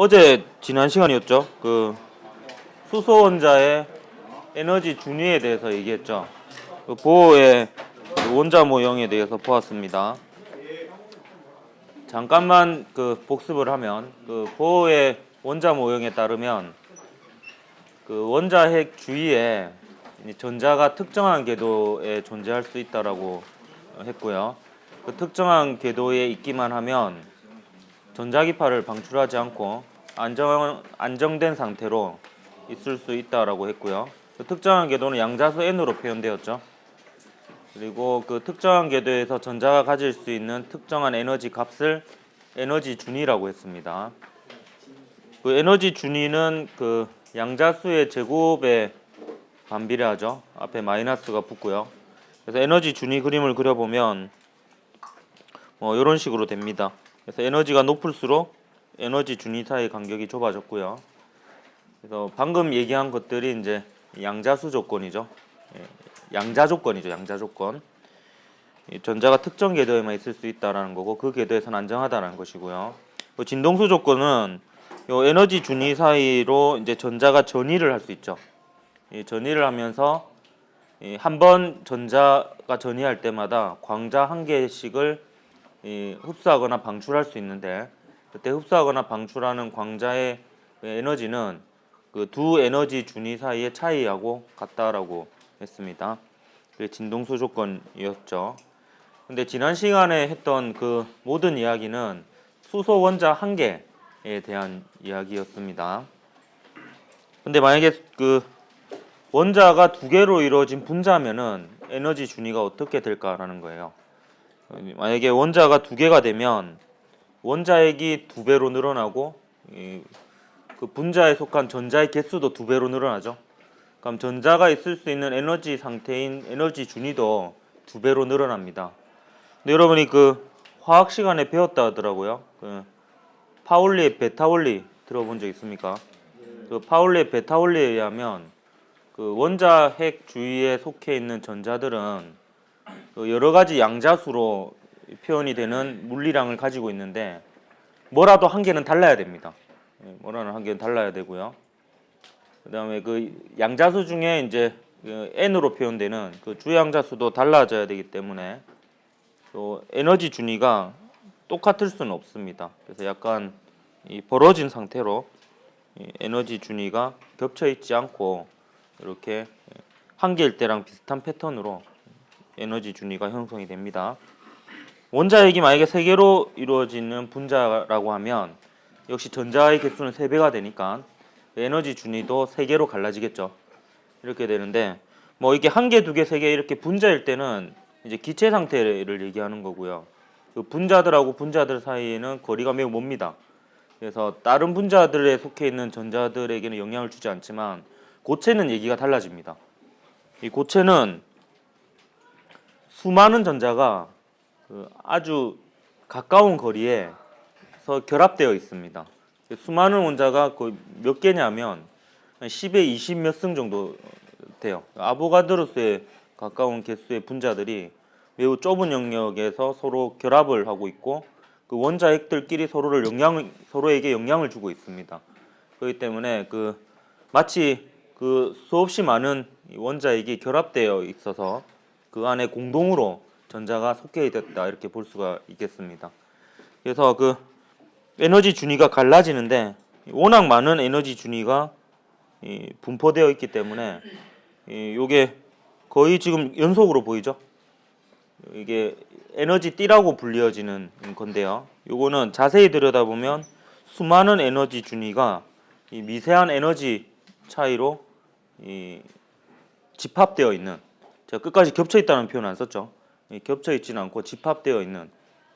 어제 지난 시간이었죠. 그 수소 원자의 에너지 준위에 대해서 얘기했죠. 그 보호의 원자 모형에 대해서 보았습니다. 잠깐만 그 복습을 하면 그 보호의 원자 모형에 따르면 그 원자핵 주위에 전자가 특정한 궤도에 존재할 수 있다라고 했고요. 그 특정한 궤도에 있기만 하면 전자기파를 방출하지 않고 안정된 상태로 있을 수 있다라고 했고요. 그 특정한 궤도는 양자수 n으로 표현되었죠. 그리고 그 특정한 궤도에서 전자가 가질 수 있는 특정한 에너지 값을 에너지 준위라고 했습니다. 그 에너지 준위는 그 양자수의 제곱에 반비례하죠. 앞에 마이너스가 붙고요. 그래서 에너지 준위 그림을 그려보면 이런 식으로 됩니다. 그래서 에너지가 높을수록 에너지 준위 사이의 간격이 좁아졌고요. 그래서 방금 얘기한 것들이 이제 양자수 조건이죠. 양자 조건이죠. 양자 조건. 전자가 특정 궤도에만 있을 수 있다라는 거고 그 궤도에서는 안정하다는 것이고요. 진동수 조건은 요 에너지 준위 사이로 이제 전자가 전이를 할 수 있죠. 전이를 하면서 한 번 전자가 전이할 때마다 광자 한 개씩을 흡수하거나 방출할 수 있는데 그때 흡수하거나 방출하는 광자의 에너지는 그 두 에너지 준위 사이의 차이하고 같다라고 했습니다. 그게 진동수 조건이었죠. 근데 지난 시간에 했던 그 모든 이야기는 수소 원자 한 개에 대한 이야기였습니다. 근데 만약에 그 원자가 두 개로 이루어진 분자면은 에너지 준위가 어떻게 될까라는 거예요. 만약에 원자가 두 개가 되면 원자핵이 두 배로 늘어나고 그 분자에 속한 전자의 개수도 두 배로 늘어나죠. 그럼 전자가 있을 수 있는 에너지 상태인 에너지 준위도 두 배로 늘어납니다. 근데 여러분이 그 화학 시간에 배웠다 하더라고요. 그 파울리의 베타 원리 들어본 적 있습니까? 그 파울리의 베타 원리에 의하면 그 원자핵 주위에 속해 있는 전자들은 그 여러 가지 양자수로 표현이 되는 물리량을 가지고 있는데 뭐라도 한 개는 달라야 됩니다. 뭐라도 한 개는 달라야 되고요. 그다음에 그 양자수 중에 이제 그 n으로 표현되는 그 주양자수도 달라져야 되기 때문에 또 에너지 준위가 똑같을 수는 없습니다. 그래서 약간 벌어진 상태로 에너지 준위가 겹쳐 있지 않고 이렇게 한 개일 때랑 비슷한 패턴으로 에너지 준위가 형성이 됩니다. 원자핵이 만약에 세 개로 이루어지는 분자라고 하면 역시 전자의 개수는 3배가 되니까 에너지 준위도 3개로 갈라지겠죠. 이렇게 되는데 이게 한 개, 두 개, 세 개 이렇게 분자일 때는 이제 기체 상태를 얘기하는 거고요. 그 분자들하고 분자들 사이에는 거리가 매우 멉니다. 그래서 다른 분자들에 속해 있는 전자들에게는 영향을 주지 않지만 고체는 얘기가 달라집니다. 이 고체는 수많은 전자가 아주 가까운 거리에서 결합되어 있습니다. 수많은 원자가 거의 몇 개냐면 10에 20 몇 승 정도 돼요. 아보가드로스에 가까운 개수의 분자들이 매우 좁은 영역에서 서로 결합을 하고 있고 그 원자핵들끼리 서로에게 영향을 주고 있습니다. 그렇기 때문에 마치 수없이 많은 원자핵이 결합되어 있어서 그 안에 공동으로 전자가 속해 있다 이렇게 볼 수가 있겠습니다. 그래서 그 에너지 준위가 갈라지는데 워낙 많은 에너지 준위가 분포되어 있기 때문에 이게 거의 지금 연속으로 보이죠? 이게 에너지 띠라고 불리어지는 건데요. 요거는 자세히 들여다보면 수많은 에너지 준위가 이 미세한 에너지 차이로 집합되어 있는, 제가 끝까지 겹쳐 있다는 표현 안 썼죠. 겹쳐 있지는 않고 집합되어 있는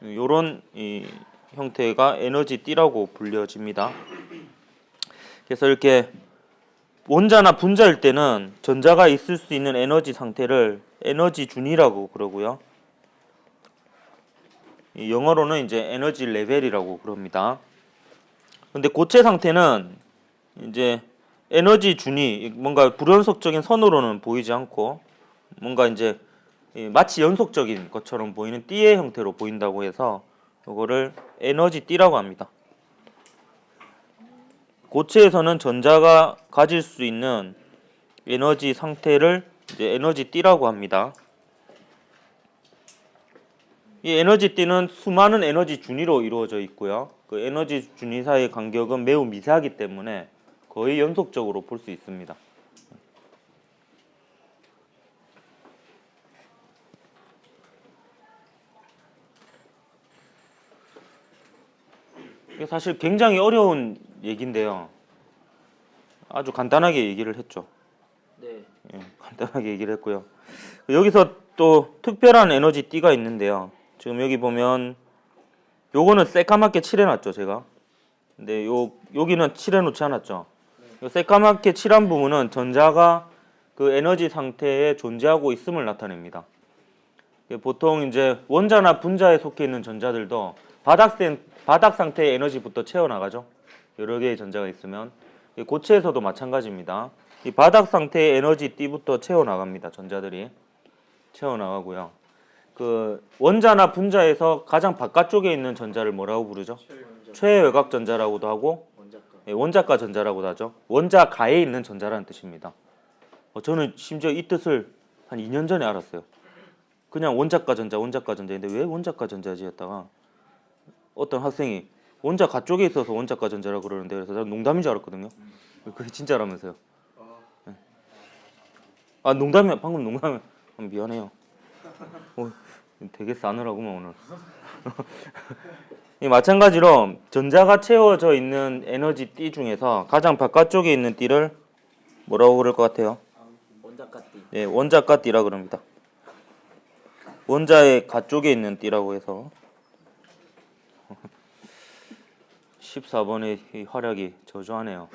요런 형태가 에너지 띠라고 불려집니다. 그래서 이렇게 원자나 분자일 때는 전자가 있을 수 있는 에너지 상태를 에너지 준위라고 그러고요. 영어로는 이제 에너지 레벨이라고 그럽니다. 근데 고체 상태는 이제 에너지 준위, 뭔가 불연속적인 선으로는 보이지 않고 뭔가 이제 마치 연속적인 것처럼 보이는 띠의 형태로 보인다고 해서 이거를 에너지 띠라고 합니다. 고체에서는 전자가 가질 수 있는 에너지 상태를 이제 에너지띠라고 합니다. 이 에너지띠는 수많은 에너지 준위로 이루어져 있고요. 그 에너지 준위 사이의 간격은 매우 미세하기 때문에 거의 연속적으로 볼 수 있습니다. 이게 사실 굉장히 어려운 얘기인데요. 아주 간단하게 얘기를 했죠. 네. 예, 간단하게 얘기를 했고요. 여기서 또 특별한 에너지띠가 있는데요. 지금 여기 보면 요거는 새까맣게 칠해놨죠, 제가. 근데 여기는 칠해놓지 않았죠. 요 새까맣게 칠한 부분은 전자가 그 에너지 상태에 존재하고 있음을 나타냅니다. 보통 이제 원자나 분자에 속해 있는 전자들도 바닥 상태의 에너지부터 채워나가죠. 여러 개의 전자가 있으면. 고체에서도 마찬가지입니다. 이 바닥 상태의 에너지 T부터 채워나갑니다. 전자들이 채워나가고요. 그 원자나 분자에서 가장 바깥쪽에 있는 전자를 뭐라고 부르죠? 최외곽 전자라고도 하고 원자가 전자라고도 하죠. 원자가에 있는 전자라는 뜻입니다. 저는 심지어 이 뜻을 한 2년 전에 알았어요. 그냥 원자가 전자인데 왜 원자가 전자지 했다가 어떤 학생이 원자 가쪽에 있어서 원자가 전자라고 그러는데 그래서 저는 농담인 줄 알았거든요. 그게 진짜라면서요. 아 농담이야. 방금 농담이야. 미안해요. 되게 싸늘하구만 오늘. 마찬가지로 전자가 채워져 있는 에너지 띠 중에서 가장 바깥쪽에 있는 띠를 뭐라고 그럴 것 같아요? 원자가띠. 네, 원자가 띠라 그럽니다. 원자의 가쪽에 있는 띠라고 해서 14번의 이 활약이 저조하네요.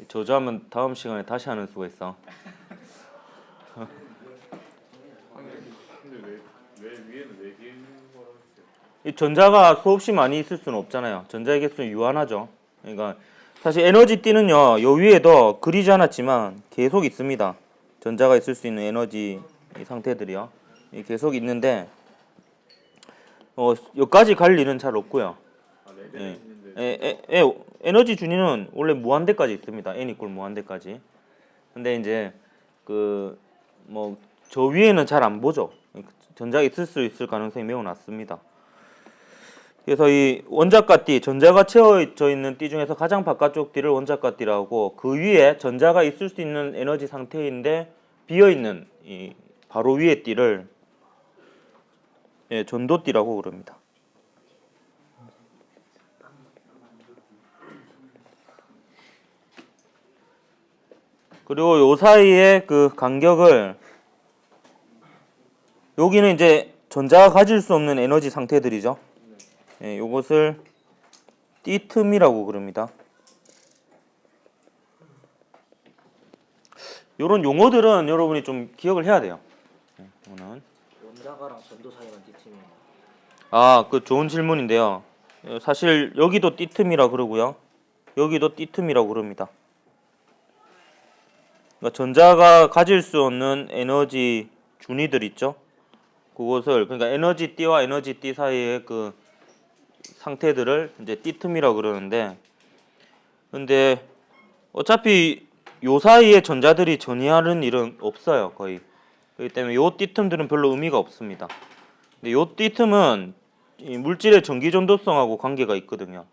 저조하면 다음 시간에 다시 하는 수가 있어. 근데 왜 위에는 왜 기는 거라고 했어요? 이 전자가 수없이 많이 있을 수는 없잖아요. 전자의 개수는 유한하죠. 그러니까 사실 에너지 띠는요, 요 위에도 그리지 않았지만 계속 있습니다. 전자가 있을 수 있는 에너지 상태들이요. 계속 있는데 여기까지 갈 일은 잘 없고요. 네 개는 예. 있는데 에너지 준위는 원래 무한대까지 있습니다. n 이꼴 무한대까지. 근데 이제 그 뭐 저 위에는 잘 안 보죠. 전자가 있을 수 있을 가능성이 매우 낮습니다. 그래서 이 원자가 띠, 전자가 채워져 있는 띠 중에서 가장 바깥쪽 띠를 원자가 띠라고 하고 그 위에 전자가 있을 수 있는 에너지 상태인데 비어 있는 이 바로 위에 띠를 전도띠라고 그럽니다. 그리고 요 사이의 그 간격을 여기는 이제 전자가 가질 수 없는 에너지 상태들이죠. 요것을 띠 틈이라고 그럽니다. 요런 용어들은 여러분이 좀 기억을 해야 돼요. 이거는 원자가랑 전도 사이만 띠틈이에요. 그 좋은 질문인데요. 사실 여기도 띠 틈이라 그러고요. 여기도 띠 틈이라고 그럽니다. 그러니까 전자가 가질 수 없는 에너지 준위들 있죠. 그것을 그러니까 에너지 띠와 에너지 띠 사이의 그 상태들을 이제 띠 틈이라고 그러는데, 근데 어차피 요 사이에 전자들이 전이하는 일은 없어요, 거의. 그렇기 때문에 요 띠 틈들은 별로 의미가 없습니다. 근데 요 띠 틈은 이 물질의 전기 전도성하고 관계가 있거든요.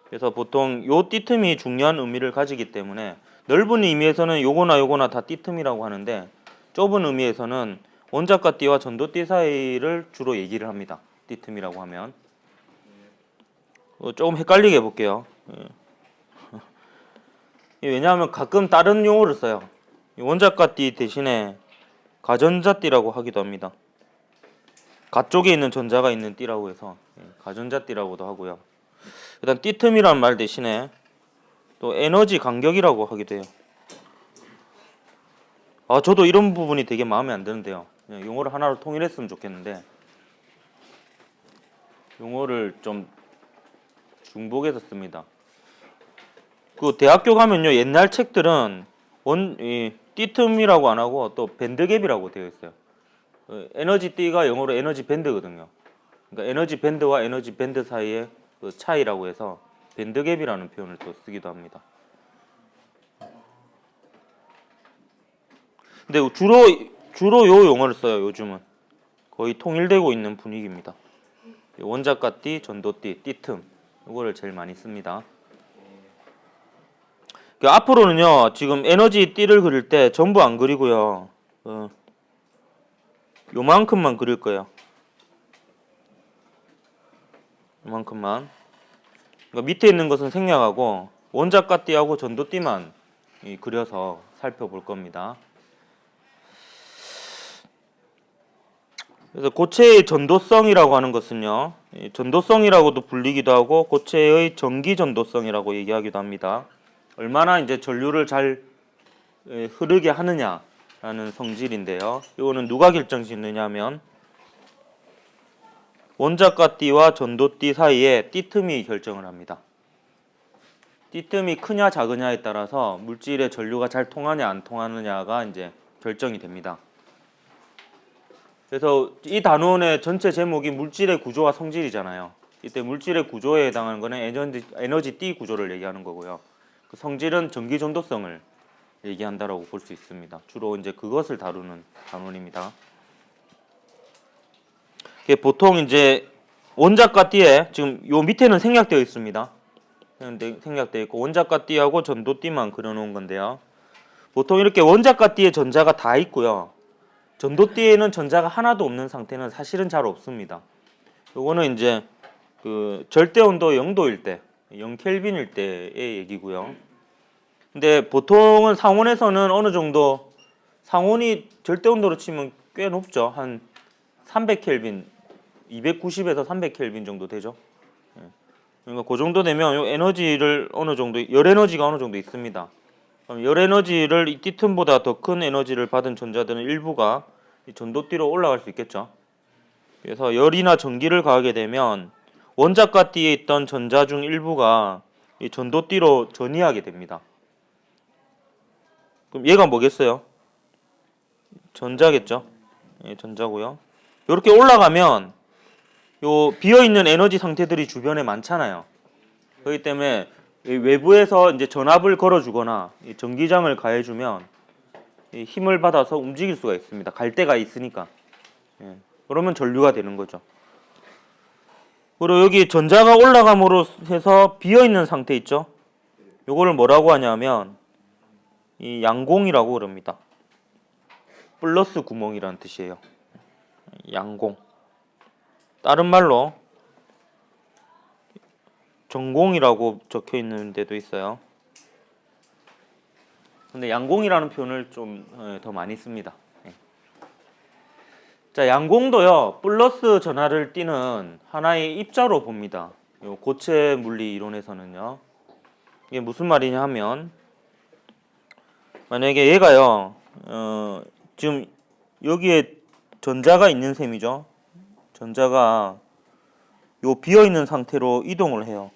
그래서 보통 요 띠 틈이 중요한 의미를 가지기 때문에 넓은 의미에서는 요거나 다 띠 틈이라고 하는데 좁은 의미에서는 원자가 띠와 전도띠 사이를 주로 얘기를 합니다. 띠 틈이라고 하면. 조금 헷갈리게 해볼게요. 왜냐하면 가끔 다른 용어를 써요. 원자가 띠 대신에 가전자띠라고 하기도 합니다. 가쪽에 있는 전자가 있는 띠라고 해서 가전자띠라고도 하고요. 일단 띠 틈이란 말 대신에 또 에너지 간격이라고 하기도 해요. 저도 이런 부분이 되게 마음에 안 드는데요. 용어를 하나로 통일했으면 좋겠는데 용어를 좀 중복해서 씁니다. 그 대학교 가면요, 옛날 책들은 띠틈이라고 안 하고 또 밴드갭이라고 되어 있어요. 에너지 띠가 영어로 에너지 밴드거든요. 그러니까 에너지 밴드와 에너지 밴드 사이의 그 차이라고 해서 밴드갭이라는 표현을 또 쓰기도 합니다. 근데 주로 요 용어를 써요. 요즘은 거의 통일되고 있는 분위기입니다. 원자가띠, 전도띠, 띠틈 이거를 제일 많이 씁니다. 앞으로는요, 지금 에너지 띠를 그릴 때 전부 안 그리고요, 요만큼만 그릴 거예요. 요만큼만. 그러니까 밑에 있는 것은 생략하고 원자가띠하고 전도띠만 그려서 살펴볼 겁니다. 그래서 고체의 전도성이라고 하는 것은요, 전도성이라고도 불리기도 하고 고체의 전기 전도성이라고 얘기하기도 합니다. 얼마나 이제 전류를 잘 흐르게 하느냐라는 성질인데요. 이거는 누가 결정짓느냐면 원자가띠와 전도띠 사이에 띠틈이 결정을 합니다. 띠틈이 크냐 작으냐에 따라서 물질의 전류가 잘 통하냐 안 통하느냐가 이제 결정이 됩니다. 그래서 이 단원의 전체 제목이 물질의 구조와 성질이잖아요. 이때 물질의 구조에 해당하는 거는 에너지 띠 구조를 얘기하는 거고요. 그 성질은 전기 전도성을 얘기한다라고 볼 수 있습니다. 주로 이제 그것을 다루는 단원입니다. 보통 이제 원자가띠에 지금 요 밑에는 생략되어 있습니다. 생략되어 있고 원자가띠하고 전도띠만 그려놓은 건데요. 보통 이렇게 원자가띠에 전자가 다 있고요. 전도띠에는 전자가 하나도 없는 상태는 사실은 잘 없습니다. 요거는 이제 그 절대 온도 0도일 때, 0켈빈일 때의 얘기고요. 근데 보통은 상온에서는 어느 정도 상온이 절대 온도로 치면 꽤 높죠. 한 300켈빈, 290에서 300켈빈 정도 되죠. 그러니까 그 정도 되면 요 에너지를 어느 정도 열 에너지가 어느 정도 있습니다. 그럼 열 에너지를 이 띠틈보다 더 큰 에너지를 받은 전자들은 일부가 이 전도띠로 올라갈 수 있겠죠. 그래서 열이나 전기를 가하게 되면 원자가띠에 있던 전자 중 일부가 이 전도띠로 전이하게 됩니다. 그럼 얘가 뭐겠어요? 전자겠죠. 예, 전자고요. 이렇게 올라가면 요 비어있는 에너지 상태들이 주변에 많잖아요. 그렇기 때문에 외부에서 이제 전압을 걸어주거나 전기장을 가해주면 힘을 받아서 움직일 수가 있습니다. 갈 데가 있으니까. 예. 그러면 전류가 되는 거죠. 그리고 여기 전자가 올라감으로 해서 비어있는 상태 있죠. 요거를 뭐라고 하냐면 이 양공이라고 그럽니다. 플러스 구멍이라는 뜻이에요. 양공. 다른 말로 전공이라고 적혀 있는 데도 있어요. 근데 양공이라는 표현을 좀 더 많이 씁니다. 자, 양공도요, 플러스 전하를 띠는 하나의 입자로 봅니다. 요 고체 물리 이론에서는요. 이게 무슨 말이냐 하면, 만약에 얘가요, 지금 여기에 전자가 있는 셈이죠. 전자가 요 비어있는 상태로 이동을 해요.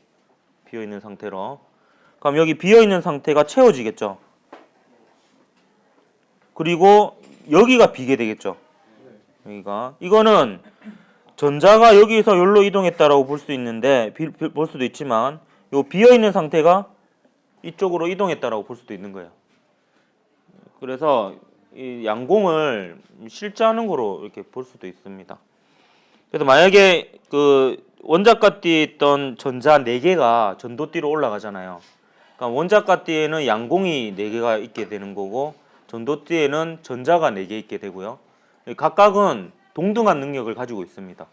비어있는 상태로. 그럼 여기 비어있는 상태가 채워지겠죠. 그리고 여기가 비게 되겠죠. 여기가. 이거는 전자가 여기서 여기로 이동했다라고 볼 수 있는데, 볼 수도 있지만, 요 비어있는 상태가 이쪽으로 이동했다라고 볼 수도 있는 거예요. 그래서 이 양공을 실제하는 거로 이렇게 볼 수도 있습니다. 그래서 만약에 그 원자가띠에 있던 전자 4개가 전도띠로 올라가잖아요. 그러니까 원자가띠에는 양공이 4개가 있게 되는 거고 전도띠에는 전자가 4개 있게 되고요. 각각은 동등한 능력을 가지고 있습니다.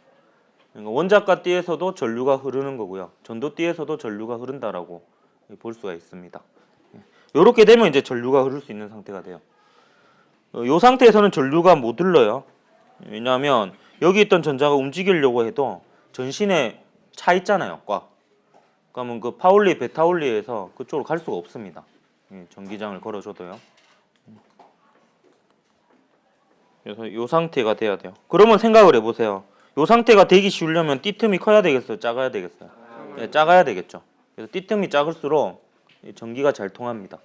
그러니까 원자가띠에서도 전류가 흐르는 거고요. 전도띠에서도 전류가 흐른다라고 볼 수가 있습니다. 이렇게 되면 이제 전류가 흐를 수 있는 상태가 돼요. 이 상태에서는 전류가 못 흘러요. 왜냐하면 여기 있던 전자가 움직이려고 해도 전신에 차 있잖아요. 꽉. 그러면 그 파울리, 베타울리에서 그쪽으로 갈 수가 없습니다. 전기장을 걸어줘도요. 그래서 이 상태가 돼야 돼요. 그러면 생각을 해보세요. 이 상태가 되기 쉬우려면 띠틈이 커야 되겠어요? 작아야 되겠어요? 네, 작아야 되겠죠. 그래서 띠틈이 작을수록 전기가 잘 통합니다.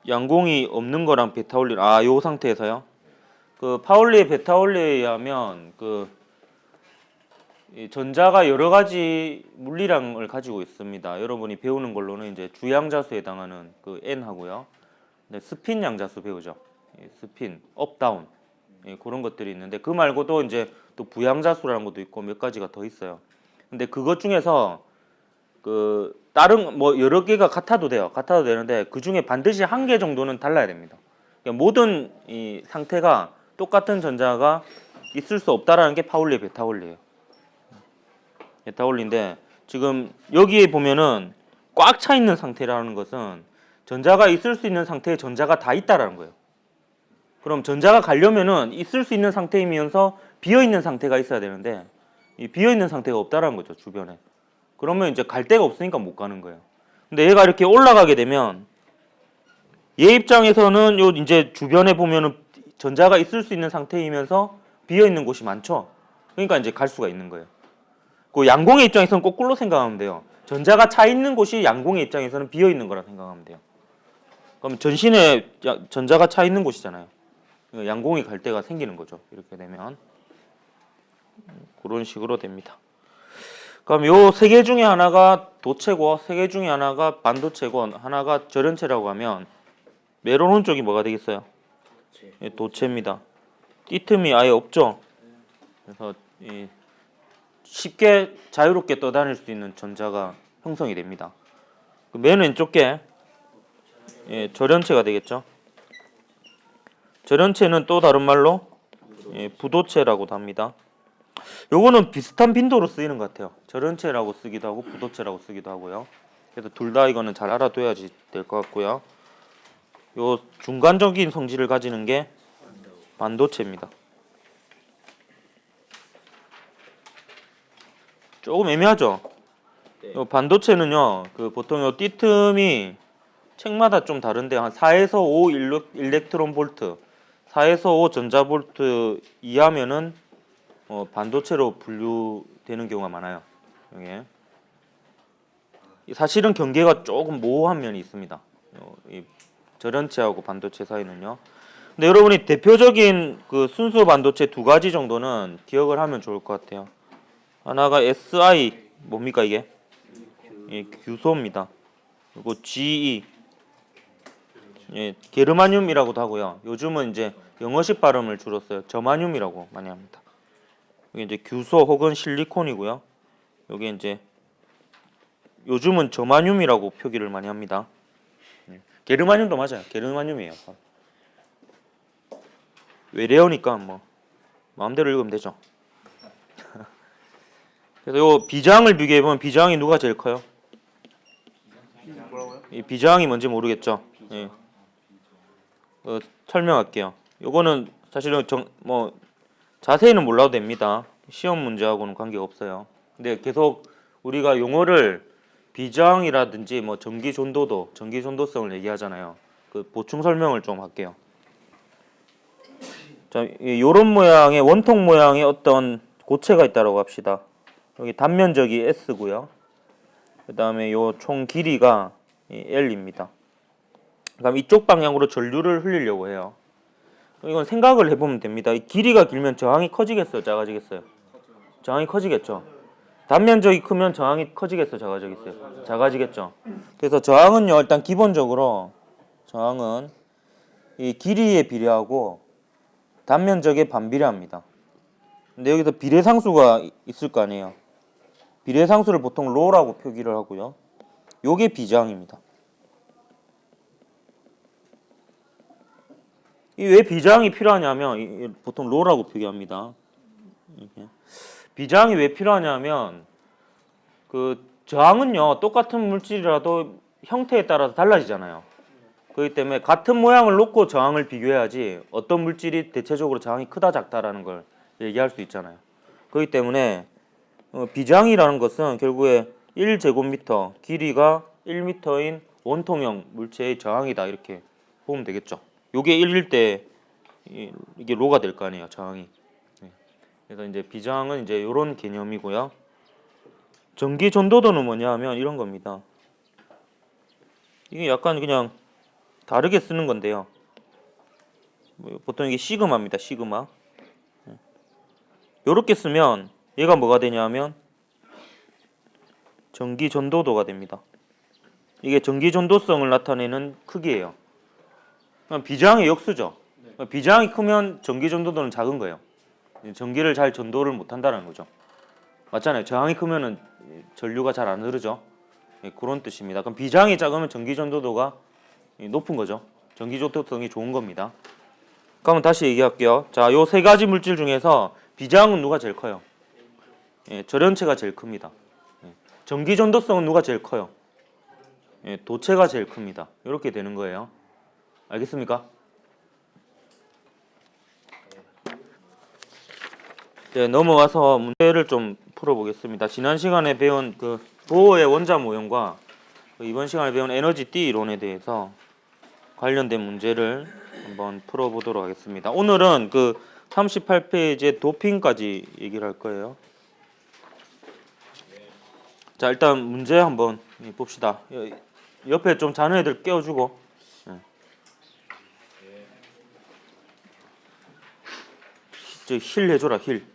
양공이 없는 거랑 베타올린, 요 상태에서요? 그 파울리 베타올리에 의하면 이 전자가 여러 가지 물리량을 가지고 있습니다. 여러분이 배우는 걸로는 이제 주양자수에 해당하는 그 N 하고요. 네, 스핀 양자수 배우죠. 스핀, 업, 다운 그런 것들이 있는데 그 말고도 이제 또 부양자수라는 것도 있고 몇 가지가 더 있어요. 근데 그것 중에서 그 다른 뭐 여러 개가 같아도 돼요. 같아도 되는데 그 중에 반드시 한 개 정도는 달라야 됩니다. 그러니까 모든 이 상태가 똑같은 전자가 있을 수 없다라는 게 파울리 베타올리예요. 베타올리인데 지금 여기에 보면은 꽉 차 있는 상태라는 것은 전자가 있을 수 있는 상태에 전자가 다 있다라는 거예요. 그럼 전자가 가려면은 있을 수 있는 상태이면서 비어 있는 상태가 있어야 되는데 이 비어 있는 상태가 없다라는 거죠, 주변에. 그러면 이제 갈 데가 없으니까 못 가는 거예요. 근데 얘가 이렇게 올라가게 되면 얘 입장에서는 요 이제 주변에 보면은 전자가 있을 수 있는 상태이면서 비어 있는 곳이 많죠. 그러니까 이제 갈 수가 있는 거예요. 그 양공의 입장에서는 거꾸로 생각하면 돼요. 전자가 차 있는 곳이 양공의 입장에서는 비어 있는 거라 생각하면 돼요. 그럼 전신에 전자가 차 있는 곳이잖아요. 그러니까 양공이 갈 데가 생기는 거죠. 이렇게 되면 그런 식으로 됩니다. 그럼 요 세 개 중에 하나가 도체고 세 개 중에 하나가 반도체고 하나가 절연체라고 하면 맨 오른쪽이 뭐가 되겠어요? 도체입니다. 띠틈이 아예 없죠. 그래서 쉽게 자유롭게 떠다닐 수 있는 전자가 형성이 됩니다. 맨 왼쪽 게 절연체가 되겠죠. 절연체는 또 다른 말로 부도체라고도 합니다. 요거는 비슷한 빈도로 쓰이는 것 같아요. 절연체라고 쓰기도 하고 부도체라고 쓰기도 하고요. 그래서 둘 다 이거는 잘 알아둬야지 될 것 같고요. 요 중간적인 성질을 가지는 게 반도체입니다. 조금 애매하죠. 네. 요 반도체는요, 그 보통 요 띠틈이 책마다 좀 다른데 한 4에서 5 일렉트론 볼트, 4에서 5 전자 볼트 이하면은 반도체로 분류되는 경우가 많아요. 여기에. 사실은 경계가 조금 모호한 면이 있습니다. 이 절연체하고 반도체 사이는요. 근데 여러분이 대표적인 그 순수 반도체 두 가지 정도는 기억을 하면 좋을 것 같아요. 하나가 SI 뭡니까 이게? 규소입니다. 그리고 GE 게르마늄이라고도 하고요. 요즘은 이제 영어식 발음을 주로 써요. 저마늄이라고 많이 합니다. 이게 이제 규소 혹은 실리콘이고요. 여기 이제 요즘은 저마늄이라고 표기를 많이 합니다. 게르마늄도 맞아요. 게르마늄이에요. 외래어니까 뭐 마음대로 읽으면 되죠. 그래서 요 비장을 비교해 보면 비장이 누가 제일 커요? 이 비장이 뭔지 모르겠죠. 예. 설명할게요. 요거는 사실은 뭐 자세히는 몰라도 됩니다. 시험 문제하고는 관계가 없어요. 근데 계속 우리가 용어를 비장이라든지 뭐 전기 전도도, 전기 전도성을 얘기하잖아요. 그 보충 설명을 좀 할게요. 자, 요런 모양의 원통 모양의 어떤 고체가 있다고 합시다. 여기 단면적이 S고요. 그다음에 요 총 길이가 L입니다. 그다음 이쪽 방향으로 전류를 흘리려고 해요. 이건 생각을 해보면 됩니다. 이 길이가 길면 저항이 커지겠어요, 작아지겠어요? 저항이 커지겠죠. 단면적이 크면 저항이 커지겠어요, 작아지겠어요? 작아지겠죠. 그래서 저항은요, 일단 기본적으로 저항은 이 길이에 비례하고 단면적에 반비례합니다. 근데 여기서 비례상수가 있을 거 아니에요. 비례상수를 보통 로라고 표기를 하고요. 요게 비저항입니다. 이 왜 비저항이 필요하냐면 보통 로라고 표기합니다. 비저항이 왜 필요하냐면 그 저항은요 똑같은 물질이라도 형태에 따라서 달라지잖아요. 그렇기 때문에 같은 모양을 놓고 저항을 비교해야지 어떤 물질이 대체적으로 저항이 크다 작다라는 걸 얘기할 수 있잖아요. 그렇기 때문에 비저항이라는 것은 결국에 1제곱미터 길이가 1m인 원통형 물체의 저항이다 이렇게 보면 되겠죠. 요게 1일 때 이게 로가 될 거 아니에요, 저항이. 그래서 이제 비저항은 이제 이런 개념이고요. 전기 전도도는 뭐냐 하면 이런 겁니다. 이게 약간 그냥 다르게 쓰는 건데요. 보통 이게 시그마입니다. 시그마. 요렇게 쓰면 얘가 뭐가 되냐면 전기 전도도가 됩니다. 이게 전기 전도성을 나타내는 크기예요. 비저항의 역수죠. 비저항이 크면 전기 전도도는 작은 거예요. 전기를 잘 전도를 못 한다는 거죠. 맞잖아요. 저항이 크면은 전류가 잘 안 흐르죠. 그런 뜻입니다. 그럼 비저항이 작으면 전기 전도도가 높은 거죠. 전기 전도성이 좋은 겁니다. 그러면 다시 얘기할게요. 자, 요 세 가지 물질 중에서 비저항은 누가 제일 커요? 절연체가 제일 큽니다. 전기 전도성은 누가 제일 커요? 도체가 제일 큽니다. 이렇게 되는 거예요. 알겠습니까? 네, 넘어가서 문제를 좀 풀어보겠습니다. 지난 시간에 배운 그 보호의 원자 모형과 이번 시간에 배운 에너지 띠 이론에 대해서 관련된 문제를 한번 풀어보도록 하겠습니다. 오늘은 그 38페이지의 도핑까지 얘기를 할 거예요. 자, 일단 문제 한번 봅시다. 옆에 좀 자는 애들 깨워주고. 저 힐 해줘라, 힐.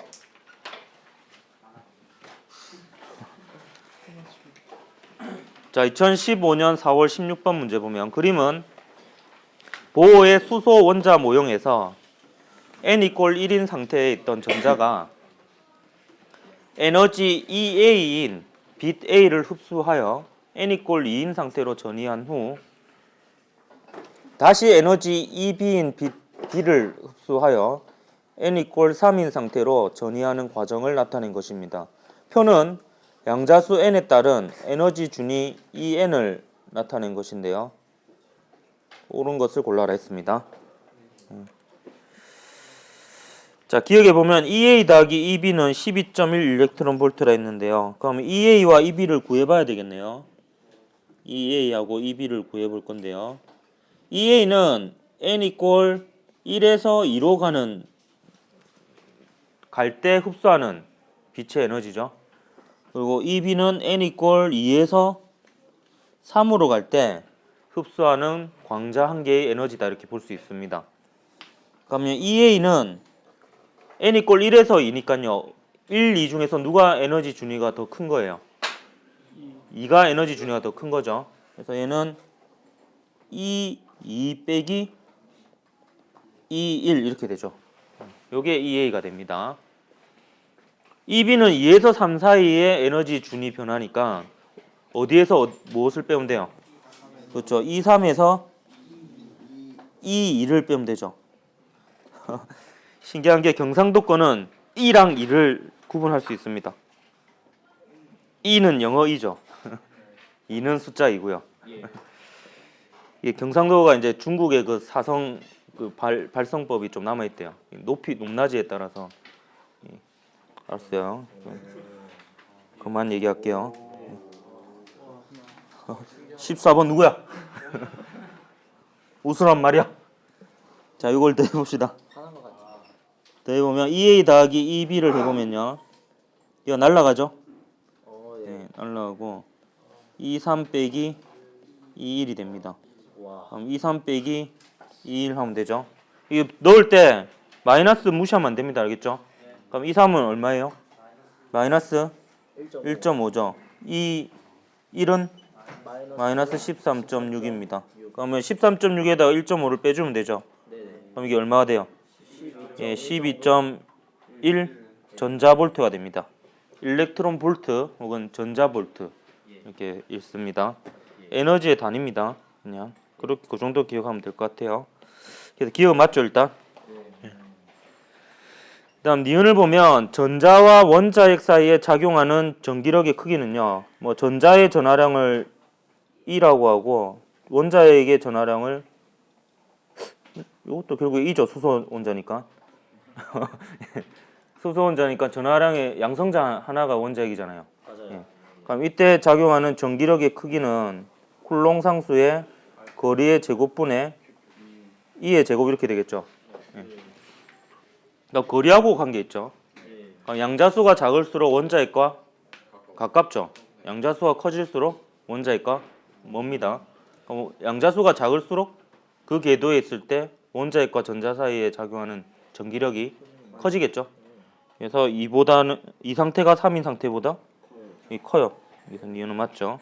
자, 2015년 4월 16번 문제 보면 그림은 보호의 수소 원자 모형에서 n = 1인 상태에 있던 전자가 에너지 EA인 빛 A를 흡수하여 n = 2인 상태로 전이한 후 다시 에너지 EB인 빛 B를 흡수하여 n = 3인 상태로 전이하는 과정을 나타낸 것입니다. 표는 양자수 n에 따른 에너지 준위 EN을 나타낸 것인데요. 옳은 것을 골라라 했습니다. 자, 기억해 보면 EA 더하기 EB는 12.1 일렉트론 볼트라 했는데요. 그럼 EA와 EB를 구해봐야 되겠네요. EA하고 EB를 구해볼 건데요. EA는 n = 1에서 2로 갈 때 흡수하는 빛의 에너지죠. 그리고 EB는 n = 2에서 3으로 갈 때 흡수하는 광자 한 개의 에너지다 이렇게 볼 수 있습니다. 그러면 EA는 n = 1에서 2니까요. 1, 2 중에서 누가 에너지 준위가 더 큰 거예요? 2가 에너지 준위가 더 큰 거죠. 그래서 얘는 2 빼기 2, 1 이렇게 되죠. 요게 EA가 됩니다. EB는 2에서 3 사이의 에너지 준위 변화니까 어디에서 무엇을 빼면 돼요? 그렇죠. 2, 3에서 2, 2를 빼면 되죠. 신기한 게 경상도 거는 2랑 2를 구분할 수 있습니다. 2는 영어 2죠. 2는 숫자 2고요. 이 경상도가 이제 중국의 그 사성 그 발성법이 좀 남아 있대요. 높낮이에 따라서. 알았어요. 그만 얘기할게요. 14번 누구야? 웃으란 말이야. 자, 이걸 더 해봅시다. 하나만 같이. 더 해보면 EA 더하기 EB를 해보면요. 이거 날라가죠? 예. 네, 날라가고 2, 3 빼기 2, 1이 됩니다. 와. 그럼 2, 3 빼기 2, 1 하면 되죠. 이거 넣을 때 마이너스 무시하면 안 됩니다. 알겠죠? 그럼 2, 3은 얼마예요? 마이너스 1.5죠. 2, 1은 마이너스 13.6입니다. 그러면 13.6에다가 1.5를 빼주면 되죠. 네네. 그럼 이게 얼마가 돼요? 12.1 전자볼트가 됩니다. 일렉트론 볼트 혹은 전자볼트 이렇게 읽습니다. 에너지의 단위입니다. 그냥 그렇게 그 정도 기억하면 될 것 같아요. 그래서 기억 맞죠 일단? 그다음 니은을 보면 전자와 원자핵 사이에 작용하는 전기력의 크기는요. 뭐 전자의 전하량을 E라고 하고 원자핵의 전하량을 이것도 결국 E죠. 수소 원자니까. 수소 원자니까 전하량의 양성자 하나가 원자핵이잖아요. 맞아요. 그럼 이때 작용하는 전기력의 크기는 쿨롱 상수의 거리의 제곱분의 E의 제곱 이렇게 되겠죠. 그러니까 거리하고 관계 있죠. 그럼 양자수가 작을수록 원자핵과 가깝죠. 양자수가 커질수록 원자핵과 멉니다. 그럼 양자수가 작을수록 그 궤도에 있을 때 원자핵과 전자 사이에 작용하는 전기력이 커지겠죠. 그래서 이 상태가 3인 상태보다 커요. 그래서 이유는 맞죠.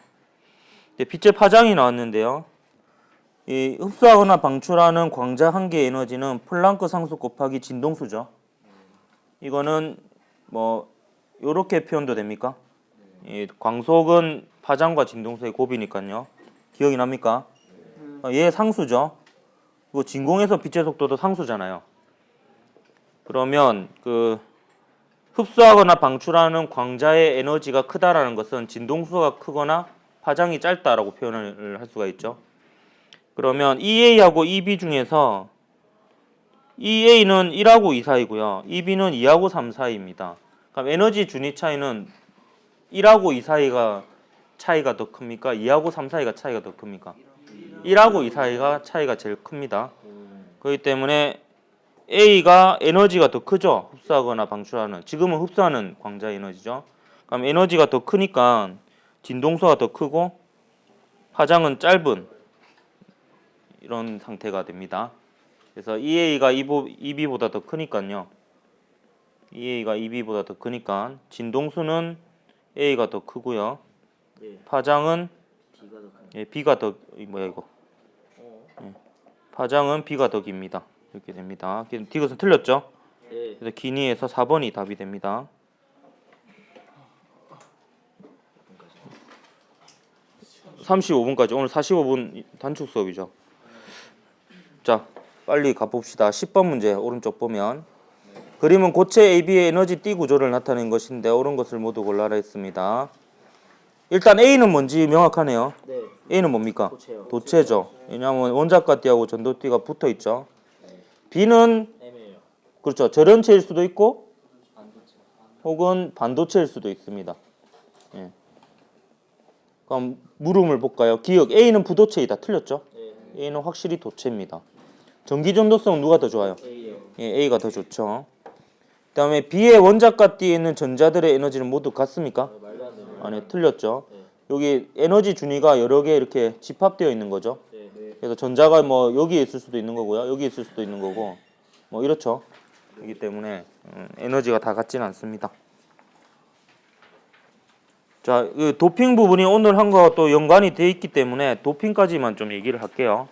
빛의 파장이 나왔는데요. 이 흡수하거나 방출하는 광자 한 개의 에너지는 플랑크 상수 곱하기 진동수죠. 이거는 뭐 요렇게 표현도 됩니까? 이 광속은 파장과 진동수의 곱이니까요. 기억이 납니까? 얘 상수죠. 그리고 진공에서 빛의 속도도 상수잖아요. 그러면 그 흡수하거나 방출하는 광자의 에너지가 크다라는 것은 진동수가 크거나 파장이 짧다라고 표현을 할 수가 있죠. 그러면 EA하고 EB 중에서 EA는 1하고 2 사이고요. EB는 2하고 3 사이입니다. 그럼 에너지 준위 차이는 1하고 2 사이가 차이가 더 큽니까? 2하고 3 사이가 차이가 더 큽니까? 1하고 2 사이가 차이가 제일 큽니다. 그렇기 때문에 A가 에너지가 더 크죠. 흡수하거나 방출하는. 지금은 흡수하는 광자 에너지죠. 그럼 에너지가 더 크니까 진동수가 더 크고 파장은 짧은 이런 상태가 됩니다. 그래서 EA가 EB보다 더 크니까요. EA가 EB보다 더 크니까 진동수는 A가 더 크고요. 예. 파장은 B가 더 큰. 예, B가 더 뭐야 이거? 예. 파장은 B가 더 깁니다. 이렇게 됩니다. 디귿은 틀렸죠? 예. 그래서 기니에서 4번이 답이 됩니다. 35분까지 오늘 45분 단축 수업이죠. 자, 빨리 가봅시다. 10번 문제 오른쪽 보면 그림은 고체 AB의 에너지 띠 구조를 나타낸 것인데 옳은 것을 모두 골라라 했습니다. 일단 A는 뭔지 명확하네요. 네. A는 뭡니까? 도체요. 도체죠. 왜냐하면 원자과 띠하고 전도띠가 붙어 있죠. B는 M이에요. 그렇죠. 절연체일 수도 있고 반도체. 혹은 반도체일 수도 있습니다. 예. 그럼 물음을 볼까요? 기억 A는 부도체이다. 틀렸죠? 네. A는 확실히 도체입니다. 전기 전도성은 누가 더 좋아요? A요. 예, A가 더 좋죠. 그다음에 B의 원자과 띠에 있는 전자들의 에너지는 모두 같습니까? 말도 안 되는. 아니, 틀렸죠. 네. 여기 에너지 준위가 여러 개 이렇게 집합되어 있는 거죠. 네. 그래서 전자가 뭐 여기에 있을 수도 있는 거고요. 여기 있을 수도 있는 거고. 뭐 이렇죠. 그렇기 때문에 에너지가 다 같지는 않습니다. 자, 그 도핑 부분이 오늘 한 거 또 연관이 돼 있기 때문에 도핑까지만 좀 얘기를 할게요.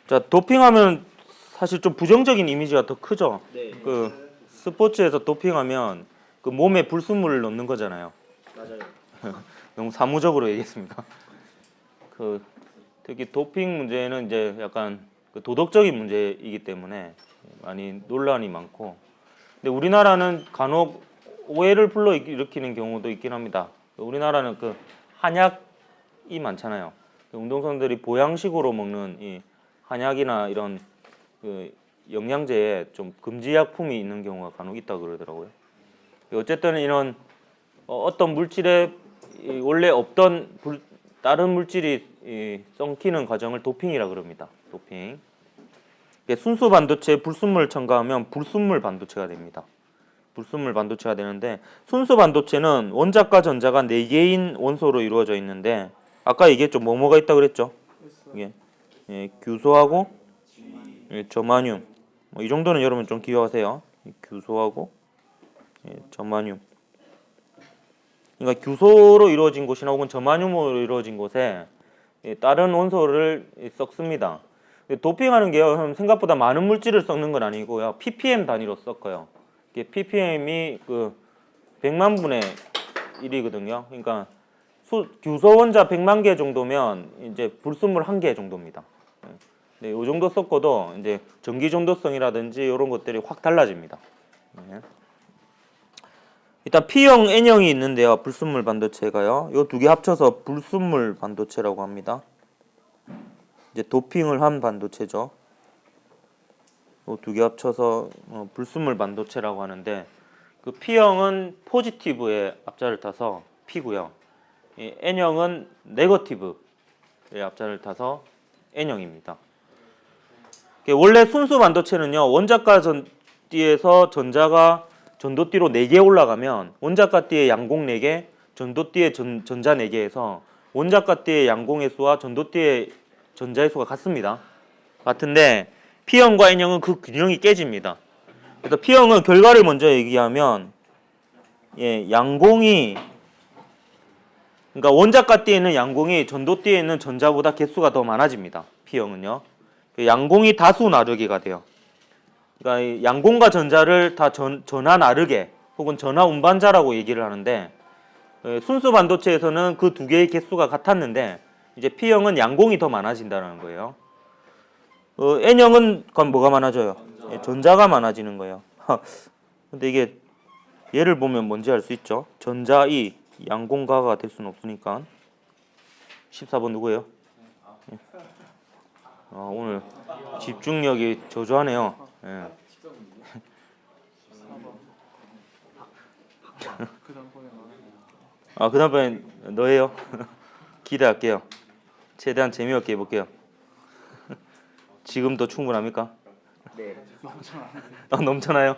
자, 도핑하면 사실 좀 부정적인 이미지가 더 크죠. 네. 그 스포츠에서 도핑하면 그 몸에 불순물을 넣는 거잖아요. 맞아요. 너무 사무적으로 얘기했습니다. 그 특히 도핑 문제는 이제 약간 그 도덕적인 문제이기 때문에 많이 논란이 많고, 근데 우리나라는 간혹 오해를 불러일으키는 경우도 있긴 합니다. 우리나라는 그 한약이 많잖아요. 운동선수들이 보양식으로 먹는 이 한약이나 이런 그 영양제에 좀 금지약품이 있는 경우가 간혹 있다고 그러더라고요. 어쨌든 이런 어떤 물질에 원래 없던 다른 물질이 썩히는 과정을 도핑이라 그럽니다. 도핑. 순수 반도체에 불순물을 첨가하면 불순물 반도체가 됩니다. 불순물 반도체가 되는데, 순수 반도체는 원자과 전자가 4개인 원소로 이루어져 있는데, 아까 얘기했죠. 뭐가 있다고 그랬죠? 이게 규소하고 저마늄. 이 정도는 여러분 좀 기억하세요. 규소하고 저마늄. 그러니까 규소로 이루어진 곳이나 혹은 저마늄으로 이루어진 곳에 다른 원소를 섞습니다. 도핑하는 게요, 생각보다 많은 물질을 섞는 건 아니고요, ppm 단위로 섞어요. ppm이 그 100만 분의 1이거든요. 그러니까 규소 원자 100만 개 정도면 이제 불순물 1개 정도입니다. 네, 이 정도 섞어도 이제 전기 전도성이라든지 이런 것들이 확 달라집니다. 네. 일단 P형, N형이 있는데요. 불순물 반도체가요. 이 두 개 합쳐서 불순물 반도체라고 합니다. 이제 도핑을 한 반도체죠. 이 두 개 합쳐서 불순물 반도체라고 하는데, 그 P형은 포지티브의 앞자를 타서 P고요. N형은 네거티브의 앞자를 타서 N형입니다. 원래 순수 반도체는요, 원자과 띠에서 전자가 전도띠로 4개 올라가면 원자과띠의 양공 4개, 전도띠의 전자 4개에서 원자과띠의 양공의 수와 전도띠의 전자의 수가 같습니다. 같은데 P형과 N형은 그 균형이 깨집니다. 그래서 P형은 결과를 먼저 얘기하면 양공이 그러니까 원자가 띠에 있는 양공이 전도띠에 있는 전자보다 개수가 더 많아집니다. P형은요. 양공이 다수 나르게가 돼요. 그러니까 이 양공과 전자를 다 전하 나르게 혹은 전하 운반자라고 얘기를 하는데 순수 반도체에서는 그 두 개의 개수가 같았는데 이제 P형은 양공이 더 많아진다는 거예요. N형은 그럼 뭐가 많아져요? 전자가 많아지는 거예요. 근데 이게 예를 보면 뭔지 알 수 있죠? 전자 2 양공가가 될 수는 없으니까 14번 누구예요? 오늘 집중력이 저조하네요. 예. 그 다음번엔 너예요. 기대할게요. 최대한 재미없게 해볼게요. 지금도 충분합니까? 네. 넘쳐나요?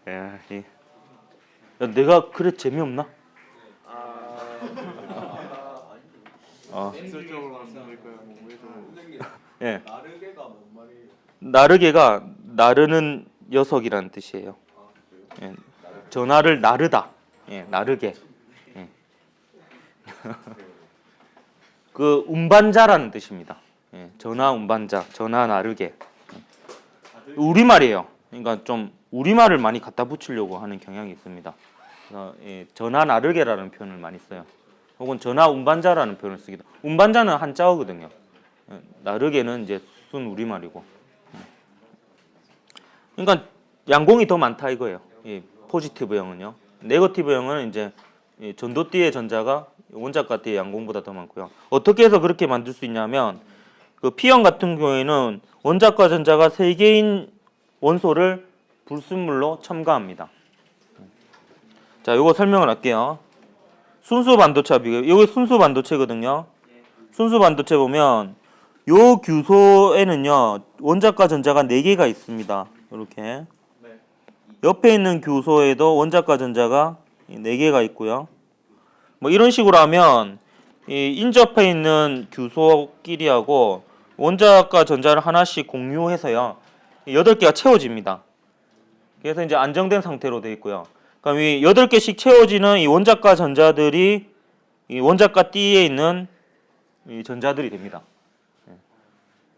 야, 내가 그래 재미없나? 기술적으로 말씀드릴까요? 예. 나르게가 뭔 말이에요? 나르게가 나르는 녀석이라는 뜻이에요. 예. 전하를 나르다. 예, 나르게. 예. 그 운반자라는 뜻입니다. 예, 전하 운반자, 전하 나르게. 우리말이에요. 그러니까 좀 우리말을 많이 갖다 붙이려고 하는 경향이 있습니다. 그래서 전하 나르게라는 표현을 많이 써요. 혹은 전하 운반자라는 표현을 쓰기도. 운반자는 한자어거든요. 나르게는 이제 순 우리말이고. 그러니까 양공이 더 많다 이거예요. 이 포지티브형은요. 네거티브형은 이제 전도띠의 전자가 원자가띠의 양공보다 더 많고요. 어떻게 해서 그렇게 만들 수 있냐면 그 P형 같은 경우에는 원자과 전자가 3개인 원소를 불순물로 첨가합니다. 자, 요거 설명을 할게요. 순수 반도체 비교. 이거 순수 반도체거든요. 순수 반도체 보면 요 규소에는요. 원자과 전자가 4개가 있습니다. 이렇게. 옆에 있는 규소에도 원자과 전자가 4개가 있고요. 뭐 이런 식으로 하면 이 인접해 있는 규소끼리하고 원자과 전자를 하나씩 공유해서요. 8개가 채워집니다. 그래서 이제 안정된 상태로 되어 있고요. 그럼 이 8개씩 채워지는 이 원자과 전자들이 이 원자과 띠에 있는 이 전자들이 됩니다.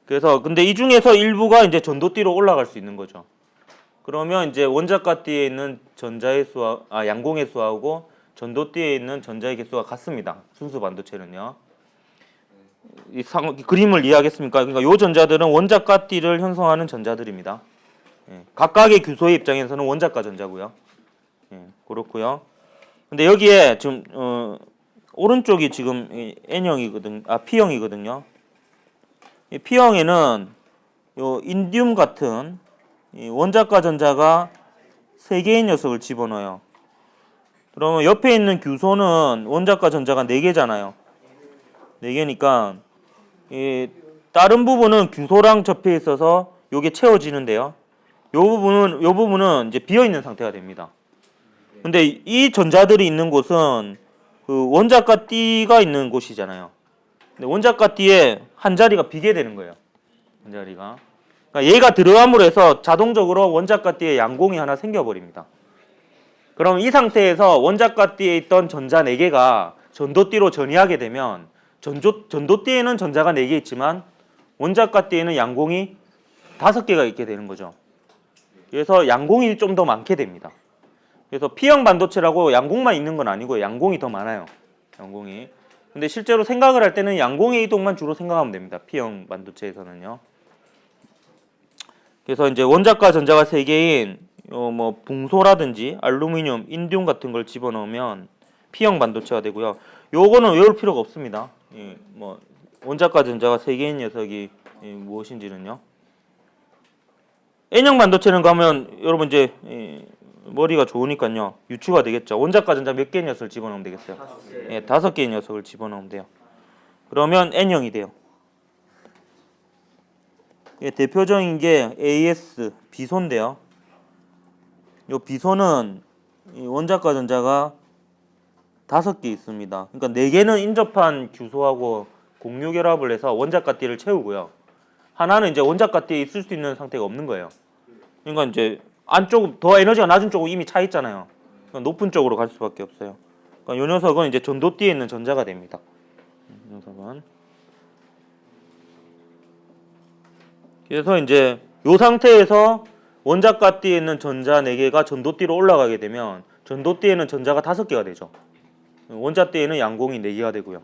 그래서 근데 이 중에서 일부가 이제 전도띠로 올라갈 수 있는 거죠. 그러면 이제 원자과 띠에 있는 전자의 수와 양공의 수하고 전도띠에 있는 전자의 개수가 같습니다. 순수 반도체는요. 이 그림을 이해하겠습니까? 그러니까 요 전자들은 원자과 띠를 형성하는 전자들입니다. 각각의 규소의 입장에서는 원자과 전자고요. 그렇고요. 근데 여기에 지금 오른쪽이 지금 N형이거든, P형이거든요. 이 P형에는 요 인듐 같은 이 원자과 전자가 3개의 녀석을 집어넣어요. 그러면 옆에 있는 규소는 원자과 전자가 4개잖아요. 4개니까 이 다른 부분은 규소랑 접해 있어서 요게 채워지는데요. 요 부분은 이제 비어 있는 상태가 됩니다. 근데 이 전자들이 있는 곳은 그 원자과 띠가 있는 곳이잖아요. 근데 원자과 띠에 한 자리가 비게 되는 거예요. 한 자리가. 그러니까 얘가 들어감으로 해서 자동적으로 원자과 띠에 양공이 하나 생겨버립니다. 그럼 이 상태에서 원자과 띠에 있던 전자 4개가 전도띠로 전이하게 되면 전도띠에는 전자가 4개 있지만 원자과 띠에는 양공이 5개가 있게 되는 거죠. 그래서 양공이 좀 더 많게 됩니다. 그래서 P형 반도체라고 양공만 있는 건 아니고 양공이 더 많아요. 양공이. 근데 실제로 생각을 할 때는 양공의 이동만 주로 생각하면 됩니다. P형 반도체에서는요. 그래서 이제 원자과 전자가 3개인 뭐 붕소라든지 알루미늄, 인듐 같은 걸 집어넣으면 P형 반도체가 되고요. 요거는 외울 필요가 없습니다. 뭐 원자과 전자가 3개인 녀석이 무엇인지는요. N형 반도체는 가면 여러분 이제 머리가 좋으니까요. 유추가 되겠죠. 원자과 전자 몇 개의 녀석을 집어넣으면 되겠어요? 5개. 5개의 녀석을 집어넣으면 돼요. 그러면 N형이 돼요. 대표적인 게 AS 비소인데요. 이 비소는 원자과 전자가 5개 있습니다. 그러니까 4개는 인접한 규소하고 공유 결합을 해서 원자과 띠를 채우고요. 하나는 이제 원자가띠에 있을 수 있는 상태가 없는 거예요. 그러니까 이제 안쪽 더 에너지가 낮은 쪽은 이미 차 있잖아요. 그러니까 높은 쪽으로 갈 수밖에 없어요. 그러니까 이 녀석은 이제 전도띠에 있는 전자가 됩니다. 이 녀석은. 그래서 이제 이 상태에서 원자가띠에 있는 전자 4개가 전도띠로 올라가게 되면 전도띠에는 전자가 5개가 되죠. 원자띠에는 양공이 4개가 되고요.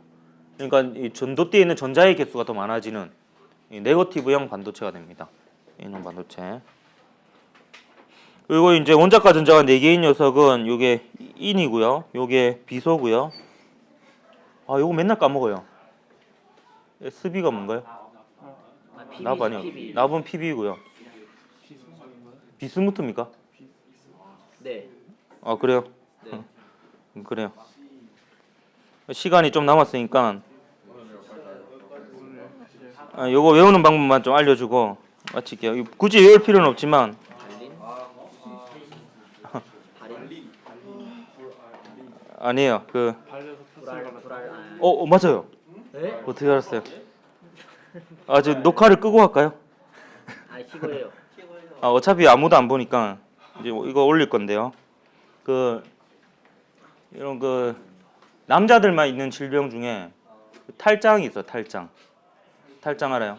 그러니까 이 전도띠에 있는 전자의 개수가 더 많아지는 이 네거티브형 반도체가 됩니다. 이런 반도체. 그리고 이제 원자가 전자가 4개인 녀석은 요게 인이고요. 요게 비소고요. 아, 요거 맨날 까먹어요. SB가 뭔가요? PB, 납 아니요. PB. 납은 PB고요. 비스무트입니까? 네. 아, 그래요? 네. 그래요. 시간이 좀 남았으니까 요거 외우는 방법만 좀 알려주고 마칠게요. 굳이 외울 필요는 없지만 발린? 발린? 아니에요. 그 불알. 맞아요. 네? 어떻게 알았어요? 아, 저 녹화를 끄고 할까요? 아, 이거예요. 아, 어차피 아무도 안 보니까 이제 이거 올릴 건데요. 그 이런 그 남자들만 있는 질병 중에 탈장이 있어. 탈장 알아요?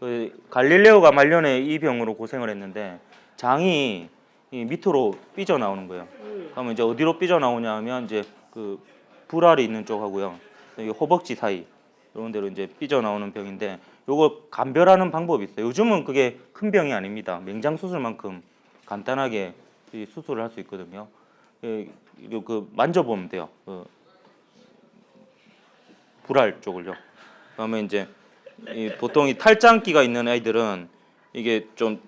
그 갈릴레오가 말년에 이 병으로 고생을 했는데 장이 이 밑으로 삐져 나오는 거예요. 그러면 이제 어디로 삐져 나오냐 하면 이제 그 불알이 있는 쪽하고요. 여기 허벅지 사이 이런 데로 이제 삐져 나오는 병인데 요거 감별하는 방법이 있어요. 요즘은 그게 큰 병이 아닙니다. 맹장 수술만큼 간단하게 이 수술을 할 수 있거든요. 그 만져보면 돼요. 그 불알 쪽을요. 그러면 이제 보통 이 탈장기가 있는 아이들은 이게 좀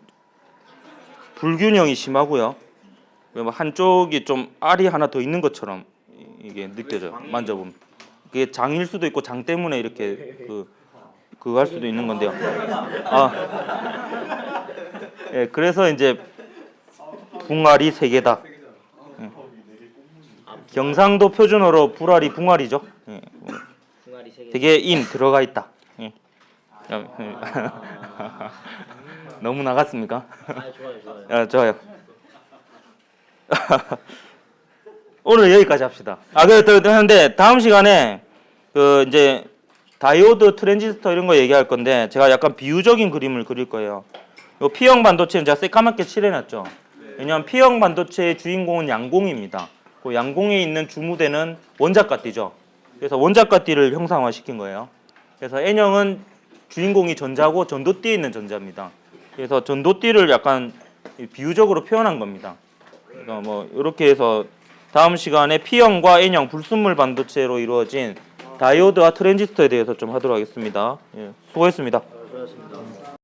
불균형이 심하고요. 그러면 한쪽이 좀 알이 하나 더 있는 것처럼 이게 느껴져요. 만져보면. 그게 장일 수도 있고 장 때문에 이렇게 그거 할 수도 있는 건데요. 아, 예, 그래서 이제 붕알이 3개다. 예. 경상도 표준어로 불알이 붕알이죠. 예. 중알이 3개. 되게 인 들어가 있다. 예. 너무 나갔습니까? 아, 좋아요. 아, 좋아요. 오늘 여기까지 합시다. 그런데 다음 시간에 그 이제 다이오드, 트랜지스터 이런 거 얘기할 건데 제가 약간 비유적인 그림을 그릴 거예요. 요 P형 반도체는 제가 새까맣게 칠해놨죠. 왜냐하면 P형 반도체의 주인공은 양공입니다. 그 양공에 있는 주무대는 원자가띠죠. 그래서 원자가띠를 형상화시킨 거예요. 그래서 N형은 주인공이 전자고 전도띠에 있는 전자입니다. 그래서 전도띠를 약간 비유적으로 표현한 겁니다. 그래서 뭐 이렇게 해서 다음 시간에 P형과 N형 불순물 반도체로 이루어진 다이오드와 트랜지스터에 대해서 좀 하도록 하겠습니다. 예, 수고했습니다. 수고하셨습니다.